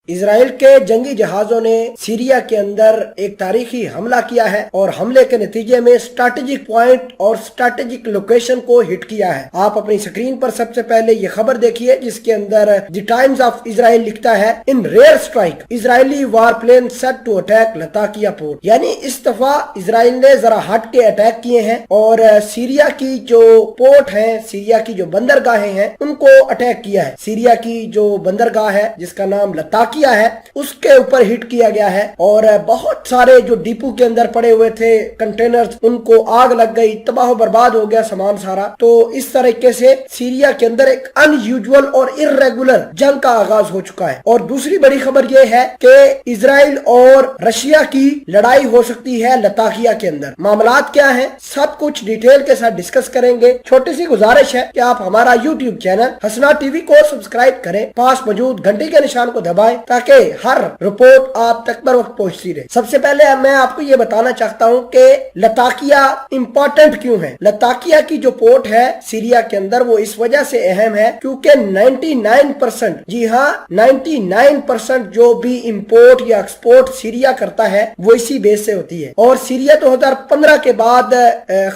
اسرائیل کے جنگی جہازوں نے سیریا کے اندر ایک تاریخی حملہ کیا ہے اور حملے کے نتیجے میں اسٹریٹجک پوائنٹ اور اسٹریٹجک لوکیشن کو ہٹ کیا ہے۔ آپ اپنی سکرین پر سب سے پہلے یہ خبر دیکھیے جس کے اندر دی ٹائمز آف اسرائیل لکھتا ہے in rare strike Israeli war plane set to attack Latakia port, یعنی اس دفعہ اسرائیل نے ذرا ہٹ کے اٹیک کیے ہیں اور سیریا کی جو پورٹ ہیں، سیریا کی جو بندرگاہیں ہیں ان کو اٹیک کیا ہے۔ سیریا کی جو بندرگاہ ہے جس کا نام لتاکیہ ہے اس کے اوپر ہٹ کیا گیا ہے اور بہت سارے جو ڈیپو کے اندر پڑے ہوئے تھے کنٹینرز ان کو آگ لگ گئی، تباہ و برباد ہو گیا سامان سارا۔ تو اس طریقے سے سیریا کے اندر ایک ان یوزول اور irregular جنگ کا آغاز ہو چکا ہے۔ اور دوسری بڑی خبر یہ ہے کہ اسرائیل اور رشیا کی لڑائی ہو سکتی ہے لتاکیہ کے اندر۔ معاملات کیا ہیں سب کچھ ڈیٹیل کے ساتھ ڈسکس کریں گے۔ چھوٹی سی گزارش ہے کہ آپ ہمارا یوٹیوب چینل حسنا ٹی وی کو سبسکرائب کریں، پاس موجود گھنٹی کے نشان کو دبائیں تاکہ ہر رپورٹ آپ تک پر وقت پہنچتی رہے۔ سب سے پہلے میں آپ کو یہ بتانا چاہتا ہوں کہ لتاکیہ امپورٹنٹ کیوں ہے۔ لتاکیہ کی جو پورٹ ہے سیریا کے اندر وہ اس وجہ سے اہم ہے کیونکہ 99% جی ہاں 99% جو بھی امپورٹ یا ایکسپورٹ سیریا کرتا ہے وہ اسی بیس سے ہوتی ہے۔ اور سیریا 2015 کے بعد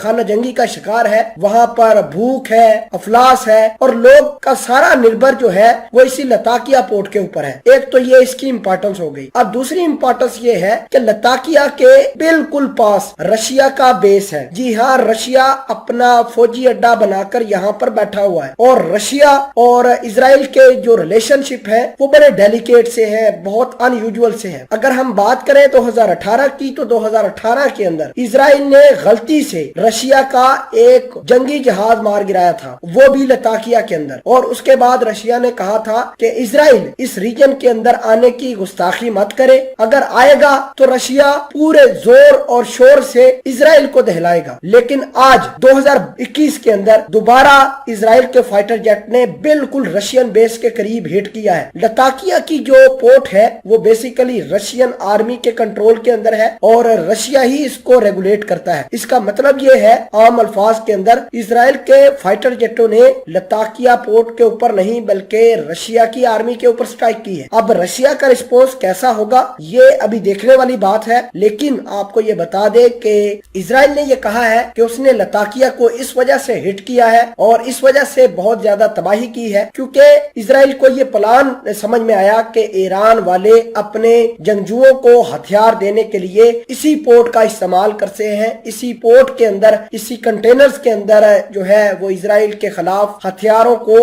خانہ جنگی کا شکار ہے، وہاں پر بھوک ہے، افلاس ہے اور لوگ کا سارا نربھر جو ہے وہ اسی لتاکیہ پورٹ کے اوپر ہے۔ ایک تو یہ اس کی امپورٹنس ہو گئی۔ اب دوسری امپورٹنس یہ ہے کہ لتاکیہ کے بالکل پاس رشیا کا بیس ہے۔ جی ہاں رشیا اپنا فوجی اڈا بنا کر یہاں پر بیٹھا ہوا ہے اور رشیا اور اسرائیل کے جو ریلیشن شپ ہے وہ بڑے ڈیلیکیٹ سے ہیں، بہت ان یوزول سے ہیں۔ اگر ہم بات کریں 2018 کی تو 2018 کے اندر اسرائیل نے غلطی سے رشیا کا ایک جنگی جہاز مار گرایا تھا، وہ بھی لتاکیہ کے اندر، اور اس کے بعد رشیا نے کہا تھا کہ اسرائیل اس ریجن کے اندر آنے کی گستاخی مت کرے، اگر آئے گا تو رشیا پورے زور اور شور سے اسرائیل کو دہلائے گا۔ لیکن آج 2021 کے اندر دوبارہ اسرائیل کے فائٹر جیٹ نے بالکل رشین بیس کے قریب ہٹ کیا ہے۔ لتاکیہ کی جو پورٹ ہے وہ بیسیکلی رشین آرمی کے کنٹرول کے اندر ہے اور رشیا ہی اس کو ریگولیٹ کرتا ہے۔ اس کا مطلب یہ ہے عام الفاظ کے اندر اسرائیل کے فائٹر جیٹوں نے لتاکیہ پورٹ کے اوپر نہیں بلکہ رشیا کی آرمی کے اوپر سٹرائک کی ہے۔ اب رشیا کا رسپونس کیسا ہوگا یہ ابھی دیکھنے والی بات ہے، لیکن آپ کو یہ بتا دے کہ اسرائیل نے یہ کہا ہے کہ اس نے لتاکیہ کو اس وجہ سے ہٹ کیا ہے اور اس وجہ سے بہت زیادہ تباہی کی ہے کیونکہ اسرائیل کو یہ پلان سمجھ میں آیا کہ ایران والے اپنے جنگجوؤں کو ہتھیار دینے کے لیے اسی پورٹ کا استعمال کرتے ہیں، اسی پورٹ کے اندر اسی کنٹینرز کے اندر جو ہے وہ اسرائیل کے خلاف ہتھیاروں کو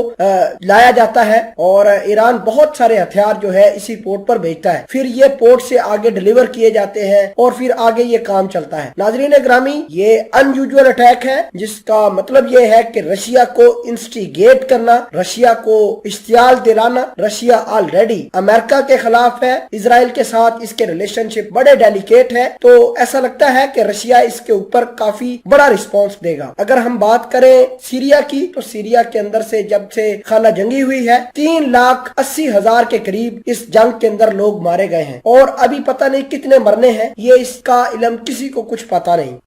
لایا جاتا ہے اور ایران بہت سارے ہتھیار جو ہے اسی پورٹ پر بھیجتا ہے، پھر یہ پورٹ سے آگے ڈیلیور کیے جاتے ہیں اور پھر آگے یہ کام چلتا ہے۔ ناظرین گرامی یہ ان یوزول اٹیک ہے جس کا مطلب یہ ہے کہ رشیا کو انسٹیگیٹ کرنا، رشیا کو اشتعال دلانا۔ رشیا آلریڈی امریکہ کے خلاف ہے، اسرائیل کے ساتھ اس کے ریلیشن شپ بڑے ڈیلیکیٹ ہے، تو ایسا لگتا ہے کہ رشیا اس کے اوپر کافی بڑا رسپانس دے گا۔ اگر ہم بات کریں سیریا کی تو سیریا کے اندر سے جب سے خانہ جنگی ہوئی ہے 3,80,000 کے قریب اس جنگ کے اندر لوگ مارے گئے ہیں اور ابھی پتہ نہیں کتنے مرنے ہیں، یہ اس کا علم کسی کو کچھ پتہ نہیں۔